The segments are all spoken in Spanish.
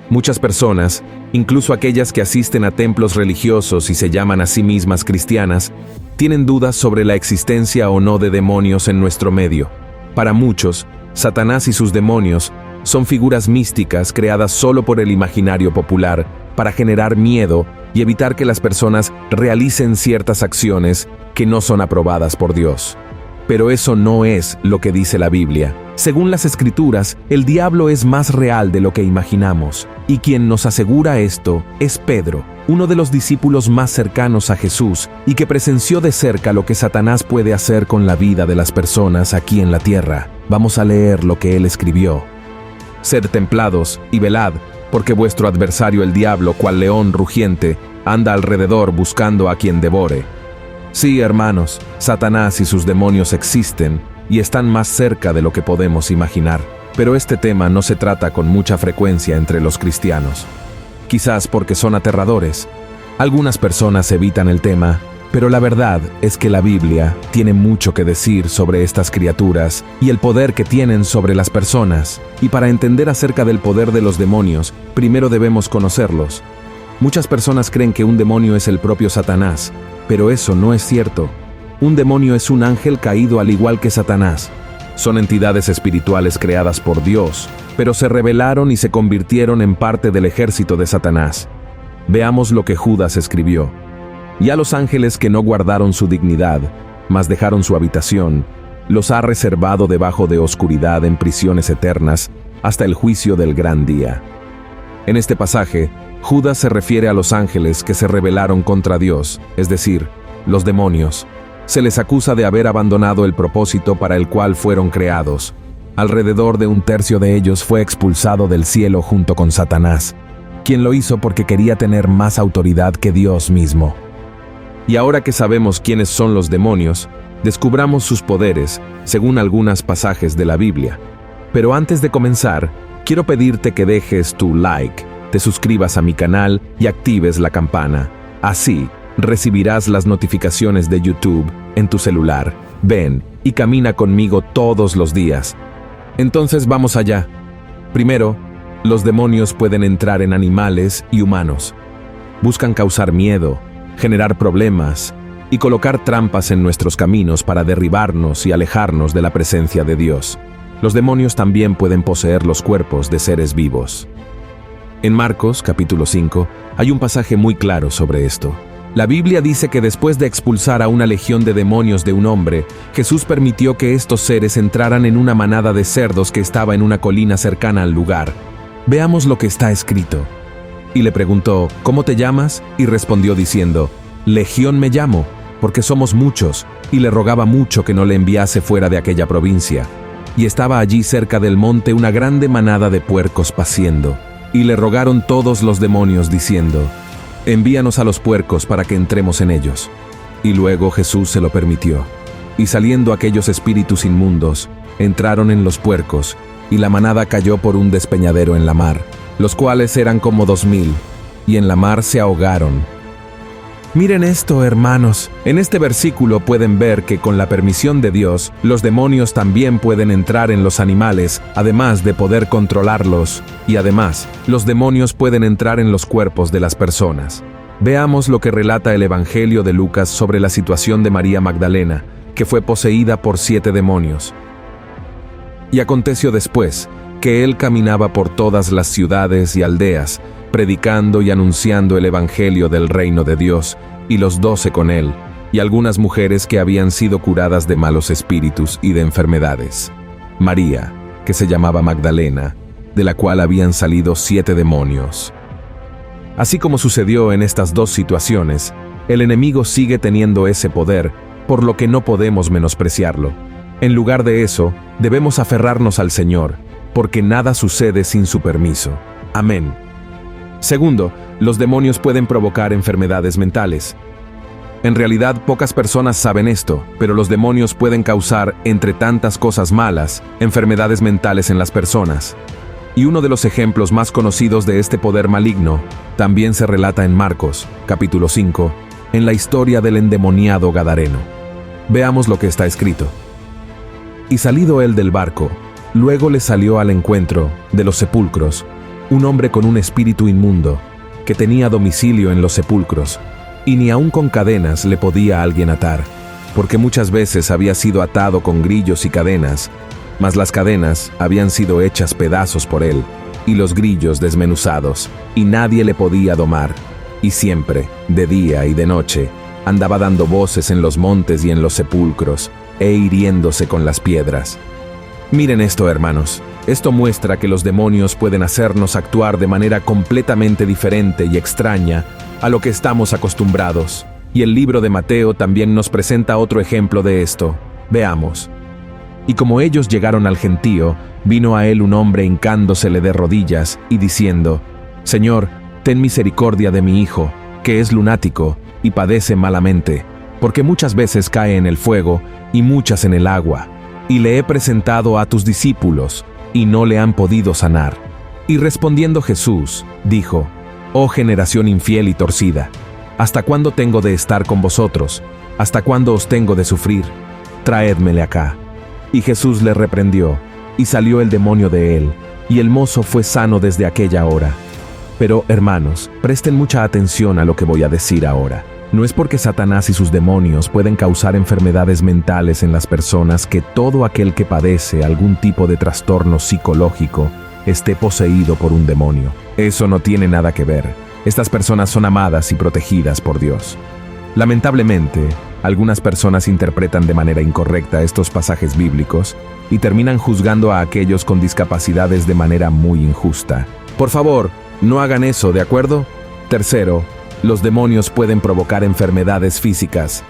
Muchas personas, incluso aquellas que asisten a templos religiosos y se llaman a sí mismas cristianas, tienen dudas sobre la existencia o no de demonios en nuestro medio. Para muchos, Satanás y sus demonios son figuras místicas creadas solo por el imaginario popular para generar miedo y evitar que las personas realicen ciertas acciones que no son aprobadas por Dios. Pero eso no es lo que dice la Biblia. Según las Escrituras, el diablo es más real de lo que imaginamos, y quien nos asegura esto es Pedro, uno de los discípulos más cercanos a Jesús y que presenció de cerca lo que Satanás puede hacer con la vida de las personas aquí en la tierra. Vamos a leer lo que él escribió. Sed templados y velad, porque vuestro adversario el diablo, cual león rugiente, anda alrededor buscando a quien devore. Sí, hermanos, Satanás y sus demonios existen y están más cerca de lo que podemos imaginar. Pero este tema no se trata con mucha frecuencia entre los cristianos. Quizás porque son aterradores. Algunas personas evitan el tema, pero la verdad es que la Biblia tiene mucho que decir sobre estas criaturas y el poder que tienen sobre las personas. Y para entender acerca del poder de los demonios, primero debemos conocerlos. Muchas personas creen que un demonio es el propio Satanás, pero eso no es cierto. Un demonio es un ángel caído al igual que Satanás. Son entidades espirituales creadas por Dios, pero se rebelaron y se convirtieron en parte del ejército de Satanás. Veamos lo que Judas escribió. Y a los ángeles que no guardaron su dignidad, mas dejaron su habitación, los ha reservado debajo de oscuridad en prisiones eternas hasta el juicio del gran día. En este pasaje, Judas se refiere a los ángeles que se rebelaron contra Dios, es decir, los demonios. Se les acusa de haber abandonado el propósito para el cual fueron creados. Alrededor de un tercio de ellos fue expulsado del cielo junto con Satanás, quien lo hizo porque quería tener más autoridad que Dios mismo. Y ahora que sabemos quiénes son los demonios, descubramos sus poderes, según algunos pasajes de la Biblia. Pero antes de comenzar, quiero pedirte que dejes tu like, te suscribas a mi canal y actives la campana. Así, recibirás las notificaciones de YouTube en tu celular. Ven y camina conmigo todos los días. Entonces vamos allá. Primero, los demonios pueden entrar en animales y humanos. Buscan causar miedo, generar problemas y colocar trampas en nuestros caminos para derribarnos y alejarnos de la presencia de Dios. Los demonios también pueden poseer los cuerpos de seres vivos. En Marcos, capítulo 5, hay un pasaje muy claro sobre esto. La Biblia dice que después de expulsar a una legión de demonios de un hombre, Jesús permitió que estos seres entraran en una manada de cerdos que estaba en una colina cercana al lugar. Veamos lo que está escrito. Y le preguntó, ¿cómo te llamas? Y respondió diciendo, Legión me llamo, porque somos muchos, y le rogaba mucho que no le enviase fuera de aquella provincia. Y estaba allí cerca del monte una grande manada de puercos paciendo. Y le rogaron todos los demonios diciendo, envíanos a los puercos para que entremos en ellos. Y luego Jesús se lo permitió. Y saliendo aquellos espíritus inmundos, entraron en los puercos, y la manada cayó por un despeñadero en la mar, los cuales eran como 2000, y en la mar se ahogaron. Miren esto, hermanos. En este versículo pueden ver que con la permisión de Dios, los demonios también pueden entrar en los animales, además de poder controlarlos. Y además, los demonios pueden entrar en los cuerpos de las personas. Veamos lo que relata el Evangelio de Lucas sobre la situación de María Magdalena, que fue poseída por 7 demonios. Y aconteció después, que él caminaba por todas las ciudades y aldeas, predicando y anunciando el Evangelio del reino de Dios, y los 12 con él, y algunas mujeres que habían sido curadas de malos espíritus y de enfermedades. María, que se llamaba Magdalena, de la cual habían salido 7 demonios. Así como sucedió en estas dos situaciones, el enemigo sigue teniendo ese poder, por lo que no podemos menospreciarlo. En lugar de eso, debemos aferrarnos al Señor, porque nada sucede sin su permiso. Amén. Segundo, los demonios pueden provocar enfermedades mentales. En realidad, pocas personas saben esto, pero los demonios pueden causar, entre tantas cosas malas, enfermedades mentales en las personas. Y uno de los ejemplos más conocidos de este poder maligno también se relata en Marcos, capítulo 5, en la historia del endemoniado Gadareno. Veamos lo que está escrito. Y salido él del barco, luego le salió al encuentro de los sepulcros un hombre con un espíritu inmundo, que tenía domicilio en los sepulcros, y ni aun con cadenas le podía alguien atar, porque muchas veces había sido atado con grillos y cadenas, mas las cadenas habían sido hechas pedazos por él, y los grillos desmenuzados, y nadie le podía domar, y siempre, de día y de noche, andaba dando voces en los montes y en los sepulcros, e hiriéndose con las piedras. Miren esto, hermanos. Esto muestra que los demonios pueden hacernos actuar de manera completamente diferente y extraña a lo que estamos acostumbrados. Y el libro de Mateo también nos presenta otro ejemplo de esto. Veamos. Y como ellos llegaron al gentío, vino a él un hombre hincándosele de rodillas y diciendo: Señor, ten misericordia de mi hijo, que es lunático y padece malamente, porque muchas veces cae en el fuego y muchas en el agua. Y le he presentado a tus discípulos, y no le han podido sanar. Y respondiendo Jesús, dijo: Oh generación infiel y torcida, ¿hasta cuándo tengo de estar con vosotros? ¿Hasta cuándo os tengo de sufrir? Traédmele acá. Y Jesús le reprendió, y salió el demonio de él, y el mozo fue sano desde aquella hora. Pero, hermanos, presten mucha atención a lo que voy a decir ahora. No es porque Satanás y sus demonios pueden causar enfermedades mentales en las personas que todo aquel que padece algún tipo de trastorno psicológico esté poseído por un demonio. Eso no tiene nada que ver. Estas personas son amadas y protegidas por Dios. Lamentablemente, algunas personas interpretan de manera incorrecta estos pasajes bíblicos y terminan juzgando a aquellos con discapacidades de manera muy injusta. Por favor, no hagan eso, ¿de acuerdo? Tercero, los demonios pueden provocar enfermedades físicas.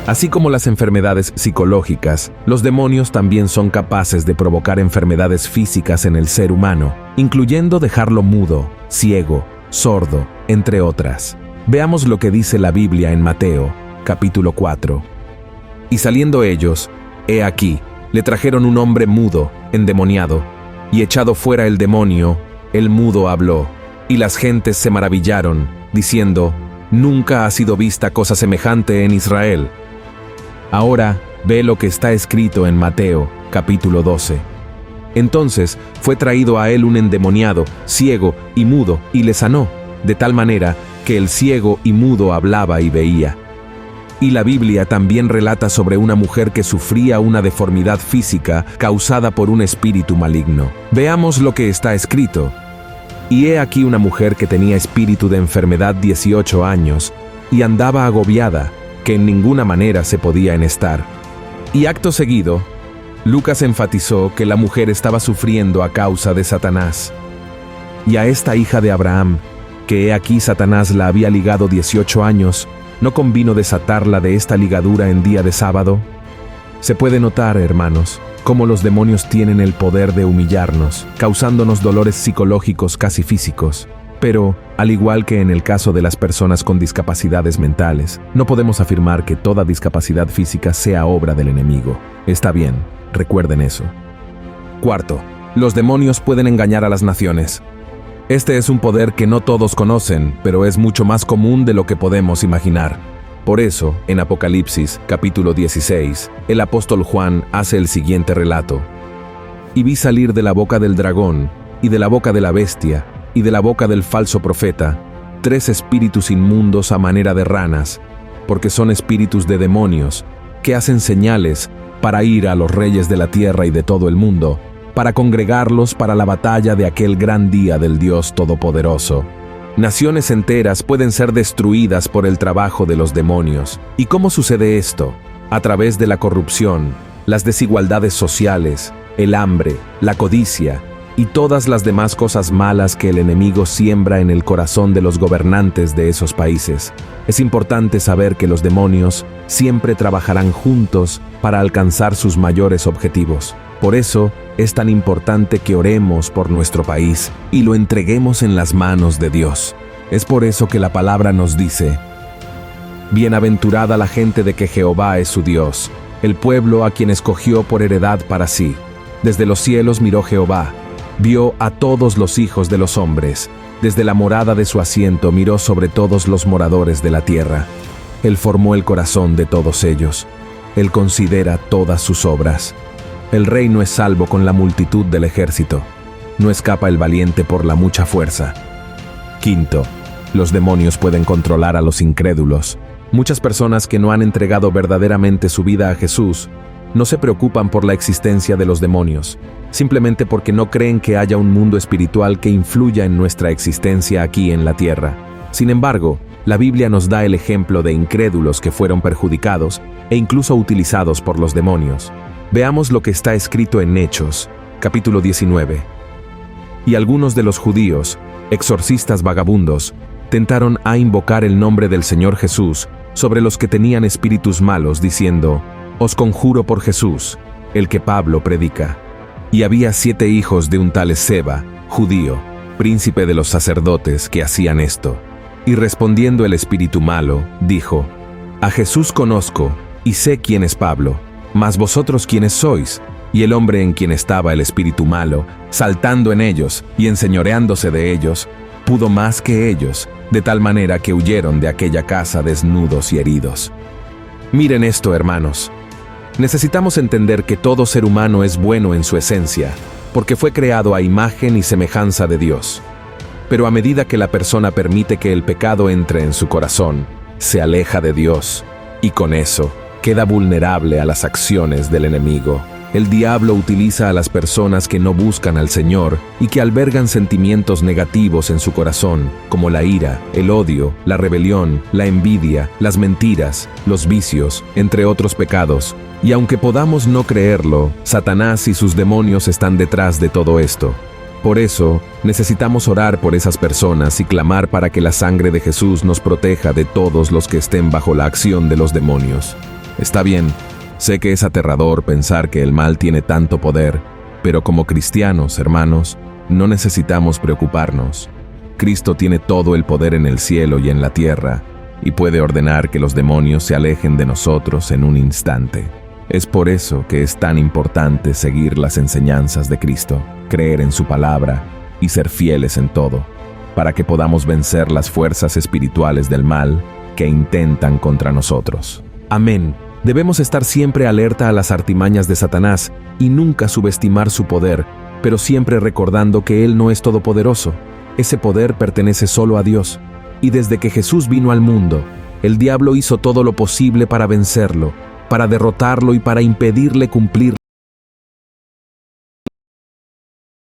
Así como las enfermedades psicológicas, los demonios también son capaces de provocar enfermedades físicas en el ser humano, incluyendo dejarlo mudo, ciego, sordo, entre otras. Veamos lo que dice la Biblia en Mateo, capítulo 4. Y saliendo ellos, he aquí, le trajeron un hombre mudo, endemoniado, y echado fuera el demonio, el mudo habló, y las gentes se maravillaron, diciendo: Nunca ha sido vista cosa semejante en Israel. Ahora ve lo que está escrito en Mateo, capítulo 12. Entonces fue traído a él un endemoniado, ciego y mudo, y le sanó, de tal manera que el ciego y mudo hablaba y veía. Y la Biblia también relata sobre una mujer que sufría una deformidad física causada por un espíritu maligno. Veamos lo que está escrito. Y he aquí una mujer que tenía espíritu de enfermedad 18 años, y andaba agobiada, que en ninguna manera se podía enestar. Y acto seguido, Lucas enfatizó que la mujer estaba sufriendo a causa de Satanás. Y a esta hija de Abraham, que he aquí Satanás la había ligado 18 años, ¿no convino desatarla de esta ligadura en día de sábado? Se puede notar, hermanos, cómo los demonios tienen el poder de humillarnos, causándonos dolores psicológicos casi físicos. Pero, al igual que en el caso de las personas con discapacidades mentales, no podemos afirmar que toda discapacidad física sea obra del enemigo. Está bien, recuerden eso. Cuarto, los demonios pueden engañar a las naciones. Este es un poder que no todos conocen, pero es mucho más común de lo que podemos imaginar. Por eso, en Apocalipsis, capítulo 16, el apóstol Juan hace el siguiente relato. Y vi salir de la boca del dragón, y de la boca de la bestia, y de la boca del falso profeta, 3 espíritus inmundos a manera de ranas, porque son espíritus de demonios, que hacen señales para ir a los reyes de la tierra y de todo el mundo, para congregarlos para la batalla de aquel gran día del Dios Todopoderoso. Naciones enteras pueden ser destruidas por el trabajo de los demonios. ¿Y cómo sucede esto? A través de la corrupción, las desigualdades sociales, el hambre, la codicia y todas las demás cosas malas que el enemigo siembra en el corazón de los gobernantes de esos países. Es importante saber que los demonios siempre trabajarán juntos para alcanzar sus mayores objetivos. Por eso, es tan importante que oremos por nuestro país y lo entreguemos en las manos de Dios. Es por eso que la palabra nos dice: Bienaventurada la gente de que Jehová es su Dios, el pueblo a quien escogió por heredad para sí. Desde los cielos miró Jehová, vio a todos los hijos de los hombres. Desde la morada de su asiento miró sobre todos los moradores de la tierra. Él formó el corazón de todos ellos. Él considera todas sus obras. El rey no es salvo con la multitud del ejército. No escapa el valiente por la mucha fuerza. Quinto, los demonios pueden controlar a los incrédulos. Muchas personas que no han entregado verdaderamente su vida a Jesús no se preocupan por la existencia de los demonios, simplemente porque no creen que haya un mundo espiritual que influya en nuestra existencia aquí en la tierra. Sin embargo, la Biblia nos da el ejemplo de incrédulos que fueron perjudicados e incluso utilizados por los demonios. Veamos lo que está escrito en Hechos, capítulo 19. Y algunos de los judíos, exorcistas vagabundos, tentaron a invocar el nombre del Señor Jesús sobre los que tenían espíritus malos, diciendo: «Os conjuro por Jesús, el que Pablo predica». Y había 7 hijos de un tal Esceva, judío, príncipe de los sacerdotes, que hacían esto. Y respondiendo el espíritu malo, dijo: «A Jesús conozco, y sé quién es Pablo, mas vosotros quiénes sois». Y el hombre en quien estaba el espíritu malo, saltando en ellos y enseñoreándose de ellos, pudo más que ellos, de tal manera que huyeron de aquella casa desnudos y heridos. Miren esto, hermanos. Necesitamos entender que todo ser humano es bueno en su esencia, porque fue creado a imagen y semejanza de Dios. Pero a medida que la persona permite que el pecado entre en su corazón, se aleja de Dios, y con eso queda vulnerable a las acciones del enemigo. El diablo utiliza a las personas que no buscan al Señor y que albergan sentimientos negativos en su corazón, como la ira, el odio, la rebelión, la envidia, las mentiras, los vicios, entre otros pecados. Y aunque podamos no creerlo, Satanás y sus demonios están detrás de todo esto. Por eso, necesitamos orar por esas personas y clamar para que la sangre de Jesús nos proteja de todos los que estén bajo la acción de los demonios. Está bien. Sé que es aterrador pensar que el mal tiene tanto poder, pero como cristianos, hermanos, no necesitamos preocuparnos. Cristo tiene todo el poder en el cielo y en la tierra, y puede ordenar que los demonios se alejen de nosotros en un instante. Es por eso que es tan importante seguir las enseñanzas de Cristo, creer en su palabra y ser fieles en todo, para que podamos vencer las fuerzas espirituales del mal que intentan contra nosotros. Amén. Debemos estar siempre alerta a las artimañas de Satanás y nunca subestimar su poder, pero siempre recordando que Él no es todopoderoso. Ese poder pertenece solo a Dios. Y desde que Jesús vino al mundo, el diablo hizo todo lo posible para vencerlo, para derrotarlo y para impedirle cumplir